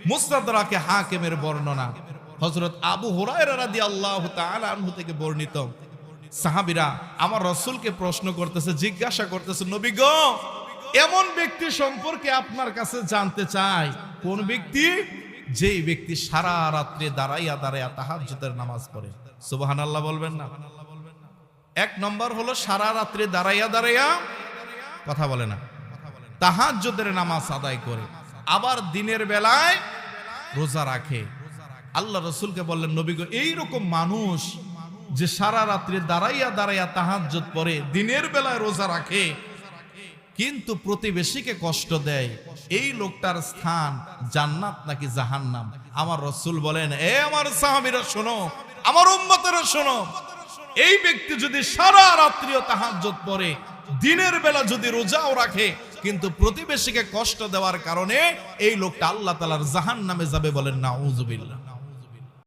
মুসনাদরাকে হাকিমের বর্ণনা, হযরত আবু হুরায়রা রাদিয়াল্লাহু তাআলা আনহু থেকে বর্ণিত। সাহাবীরা আমার রাসূলকে প্রশ্ন করতেছে, জিজ্ঞাসা করতেছে, নবী গো, এমন ব্যক্তি সম্পর্কে আপনার কাছে জানতে চাই, কোন ব্যক্তি? যেই ব্যক্তি সারা রাত্রে দাঁড়াইয়া দাঁড়াইয়া তাহাজ্জুদের নামাজ পড়ে। সুবহানাল্লাহ বলবেন না? এক নম্বর হলো সারা রাত্রে দাঁড়াইয়া দাঁড়াইয়া কথা বলে না, তাহাজ্জুদের নামাজ আদায় করে, আবার দিনের বেলায় রোজা রাখে। আল্লাহ রাসূলকে বললেন, নবী গো, এইরকম মানুষ যে সারা রাত্রে দাঁড়াইয়া দাঁড়াইয়া তাহাজ্জুদ পড়ে, দিনের বেলায় রোজা রাখে, কিন্তু প্রতিবেশীকে কষ্ট দেয়, এই লোকটার স্থান জান্নাত নাকি জাহান্নাম? আমার রাসূল বলেন, এ আমার সাহাবীরা শোনো, আমার উম্মতেরা শোনো, এই ব্যক্তি যদি সারা রাত্রিও তাহাজ্জুদ পড়ে, দিনের বেলা যদি রোজাও রাখে, কিন্তু প্রতিবেশীকে কষ্ট দেওয়ার কারণে এই লোকটা আল্লাহ তাআলার জাহান্নামে যাবে, বলেন নাউযুবিল্লাহ।